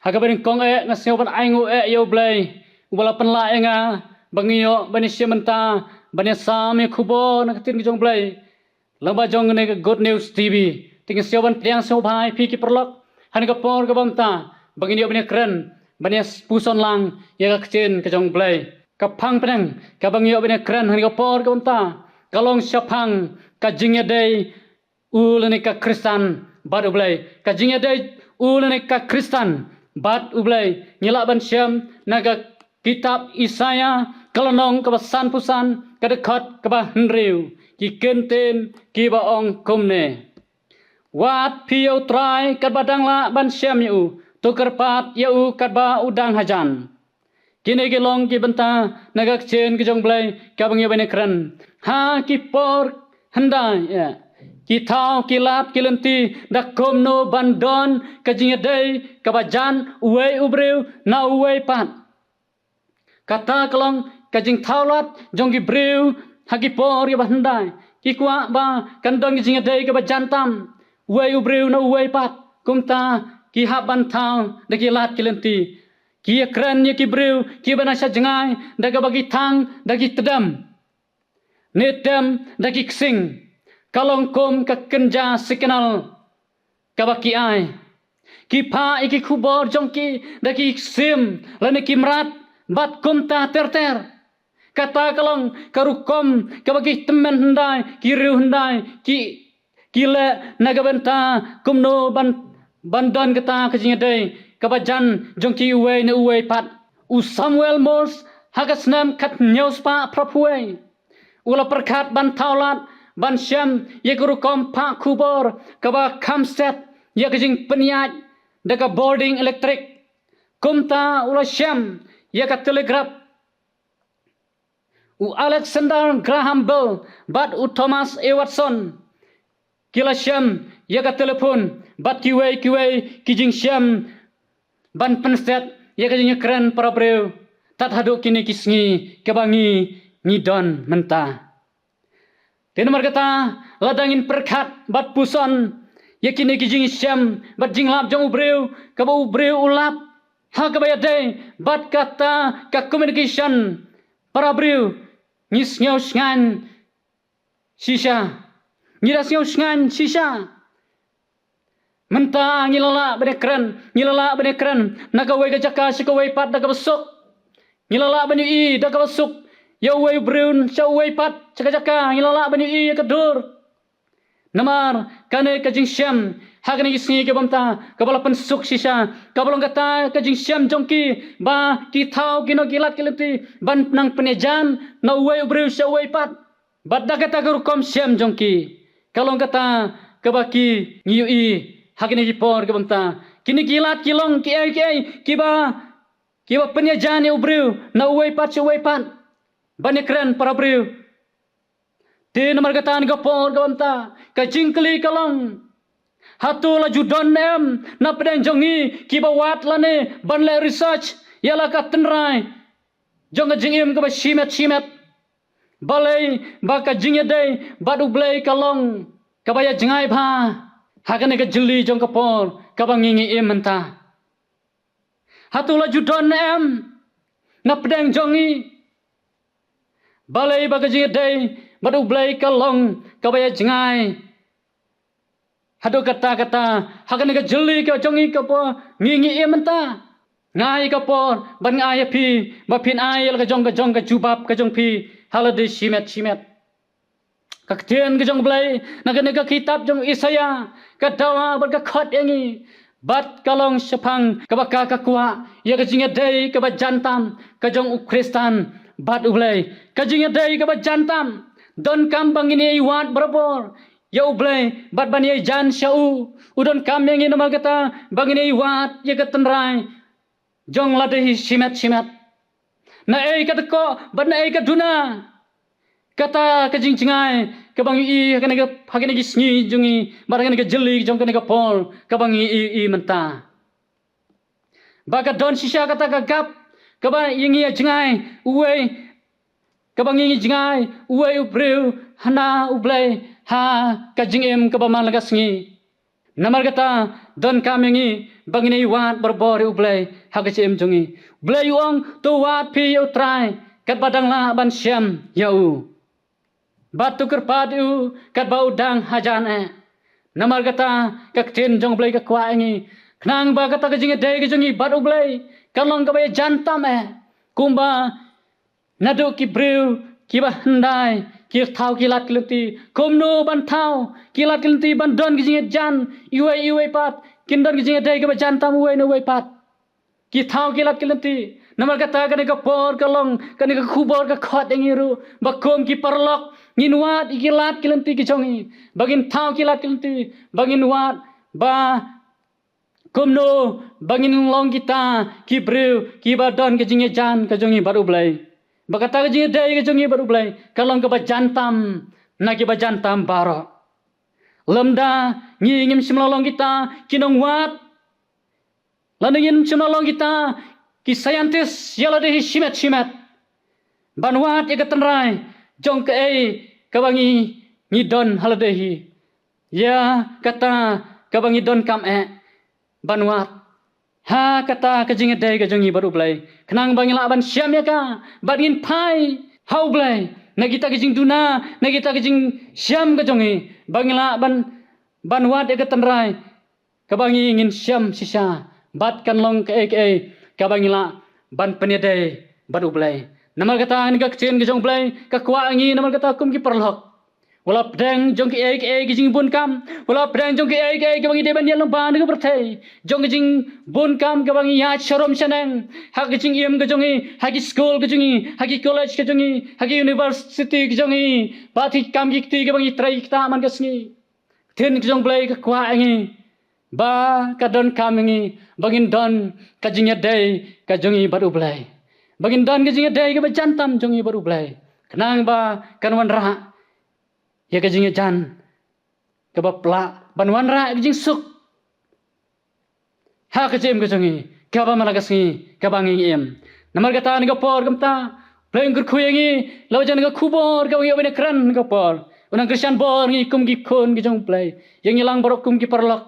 Hagabarin kong ngasyo ban aingu yo blay. Ubala penla nga bangiyo bani siamenta bani sami kubo nakatin jong blay. Lamba jong ne Good News TV. Tingin syo ban priang syo bhai pi ki perlok. Han ka por ka bamta bangiyo bani kren bani puson lang ya kacin ka jong blay. Kapang penang ka bangiyo bani kren han ka por ka bamta. Kalong syapang ka jingya day ulane ka Kristan bad ublay. Ka jingya day ulane ka Kristan bat ublay nyelak ban syam naga kitab Isaya kalonong kebasan pusan kadekot kebah henriu ki kenten ki baong kumne wat piau trai kat badang la ban syam yu tukar pat yu kat ba udang hajan kini gelong ki benta naga chen ki jong blay kabang yu bane kran ha ki por handai ya ki thao ki lap ki lenti dak kom no bandon ka jinga day ka bajan uwe ubreu na uwe pat kata kelong ka jing thao lat jong ki breu hagi por ya bandai ki kwa ba kandong ki jinga day ka bajan tam uwe ubreu na uwe pat kumta ki haban thao dak ki lat ki lenti ki kran ya ki breu ki banasa jengai dak ka bagi thang dak ki tedam netem dak ki ksing kalong kom ka kenja sikenal kabaki ai ki pa iki khubor jongki daki sim lane ki mrat bat kom ta ter kata kalong karukom kabaki temen hendai ki riu hendai ki le nagabenta kumno bandon kata kajing dei kabajan jongki uwe ne uwe pat u Samuel Mos hagasnam kat nyaus pa prapuai ula perkat ban taulat ban syam ye guru kom pa kubor kaba kamset ye kajing peniat daga boarding electric kumta ula syam ye ka telegraph u Alexander Graham Bell bat u Thomas A. Watson kila syam ye ka telefon bat kiwe kijing syam ban penset ye kajing keren para breu tat haduk kini kisngi kebangi ngidon mentah Tena markata ladangin perkat bat puson yakini kijing syam bat jinglap jong ubreu kaba ubreu ulap ha kabaya day bat kata ka communication para breu ngis nyau ngan sisa ngiras nyau ngan sisa menta ngilala benekran nagawe gajaka sikawai pat daga besok ngilala bani I daga besok ya wei breun sa wei pat caka ngilala bani I kadur namar kane kajing syam hagani isni ke bamta kabala pensuk sisa kabalong kata kajing syam jongki ba ki thau kino kilat kilati ban nang penejan na wei breun sa wei pat badda kata guru kom syam jongki kalong kata kabaki ngiu I hagani jipor ke bamta kini kilat kilong ki ai kiba penejan ya breun na wei pat sa wei pat banyak keren para breu. Di nomor kataan gapor gawanta kajingkeli kalong. Hatu la judon em na pedang jongi kibawat lane banle research yala katenrai. Jong kajingim kaba shimet. Balai baka jingedai badu blai kalong kabaya jengai ba. Hakane kajeli jong kapor kabangingi im mentah. Hatu la judon em na pedang jongi balai bagajing day badu blai kalong kabaya jengai hadu kata hakan ga jeli ka jongi ka po ngingi ementa ngai ka po ban ngai pi ba pin ai ka jong ka jubab ka jong pi halade simet ka tien ka jong blai naga kitab jong Isaya ka dawa bar ka khot engi bat kalong sepang ka baka ka kwa ya ka jinga day ka ba jantam ka jong Kristan bat ublay kajing day ka ba jantam don kam bangini wat berabor ya ublay bat bani jan syau udon kam yang ina magata bangini wat ya katenrai jong ladehi simet na katako bat na kaduna kata kajing jingai kabangi I hakane gisngi jungi barangane ka jeli jong kane ka pol kabangi I menta baga don sisa kata gagap kaba yingi jengai uwe kaba ngingi jengai uwe ubreu hana ublai ha kajing em kaba man lagasngi Namar kata don kamengi bangini wat berbori ublay hagacim jongi. Blay uang tu wat pi utrai kat badang la ban syam yau. Batu kerpat u kat bau dang hajan Namar kata kaktin jong blay kakwa ingi. Knang ba kata kajingi day kajongi bat ublay kalong kabay jantam kumba nadu ki brew ki ba handai ki thau kilat kilti komno ban thau kilat kilti ban don kajingi jan iwe pat kindon kajingi day ka ba jantam uwe no uwe pat ki thau kilat kilti namar kata kani ka por kalong kani ka khubor ka khot ingiru bakom ki parlok nginwat ikilat kilti ki jongi bagin thau kilat kilti bagin wat ba kumno bangin long kita ki brew ki badon ke jinge jan ke jongi baru blai bakata ke jinge dai ke jongi baru blai kalong ke bajantam na ki bajantam baro lemda ngi ngim simlolong kita kinong wat laningin simlolong kita ki scientist yala de shimet banwat ye ketenrai jong ke ke bangi ngidon haladehi ya kata ke bangi don kam banwat ha kata kajing day kajongi baru blai kenang bangila ban syam ya ka bagin pai hau blai nagita kajing duna nagita kajing syam kajongi bangila banwat ya ketenrai kabangi ingin syam sisa bat kan long ke kabangila ban penedai baru blai namar kata ni ka kecin kajong blai ka kwa ngi namar kata kum ki perlok wala pedang jong ki kijing bun kam wala pedang jong ki bangi deban yang ban ke bertai jong kijing bun kam ke bangi ya sharom sanang ha kijing iem ke jongi ha ki school ke jongi ha ki college ke jongi ha ki university ke jongi pati kam ki ke bangi trai kita man ke sngi ten ke jong blai ke kwa ngi ba ka don kam ngi bangin don ka jing dai ka jongi baru blai bangin don ke jing dai ke bajantam jongi baru blai kenang ba kanwan ra ya kajing jan kebapla banwan ra kajing suk ha kajim kajongi kaba malagasngi kabangi em namar kata ni gapor kamta pleng kurkuyengi lawajan ga kubor ga yobene kran gapor unang kristian bor ngi kum gi kon gi jong play yang ilang borok kum gi perlok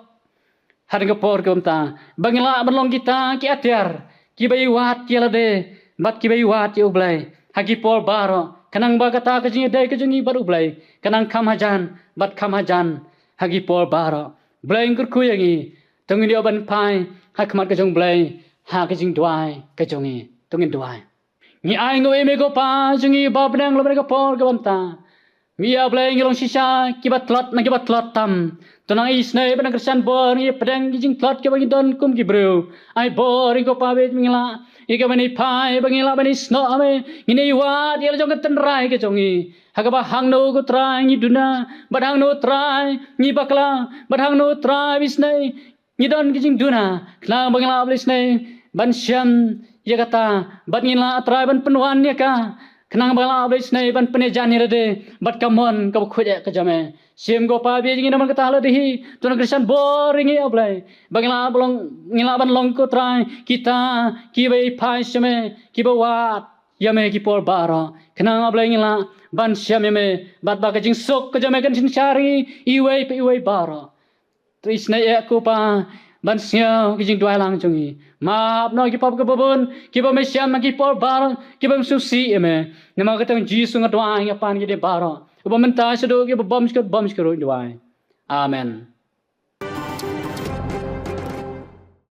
har gapor kamta bangila banlong kita ki atyar ki bayi wat ki lade bat ki bayi wat ki ublai hagi por baro kanang ba kata kajing dai kajongi baru blai kanang kam hajan bat kam hajan hagi por baro blai ngur kuyangi tungin dia ban pai ha khamat kajong blai ha kajing duai kajongi tungin duai ni ai ngo eme go pa jungi ba bnang lo mereka por ga banta mia blai ngilong sisa kibat tlot na kibat tlot tam tunang isnai ban kristian bor ni pedang kijing tlot ke bagi don kum ki bro ai bor ko pa bet mingla ika bani pai bangila bani sno ame ngini wat yel jong keten rai ke jongi hagaba hangno ko trai ngi duna badang no trai ngi bakla badang no trai bisnai ngi don kijing duna kla bangila blisnai ban syam ya kata bat ngila trai ban penuan ya ka kenang bangila blisnai ban penejan ni rede bat kamon ka khuje ka jame sim go pa bi ngi naman kata hala dehi tuna kristian boringi ablai bangila bolong ngila ban long ko trai kita ki bai pai shame ki bawa yame ki por bara kenang ablai ngila ban syam yame bat ba kajing sok ka jame kan sin cari iwei bara tu isna ya ko pa ban sia kijing dua lang jongi maaf no ki pap ke babon ki ba me syam ki por bara ki ba susi yame nama kata jisu ngadwa ngapan ki de bara Ubamenta sedo ke bom skor doai. Amen.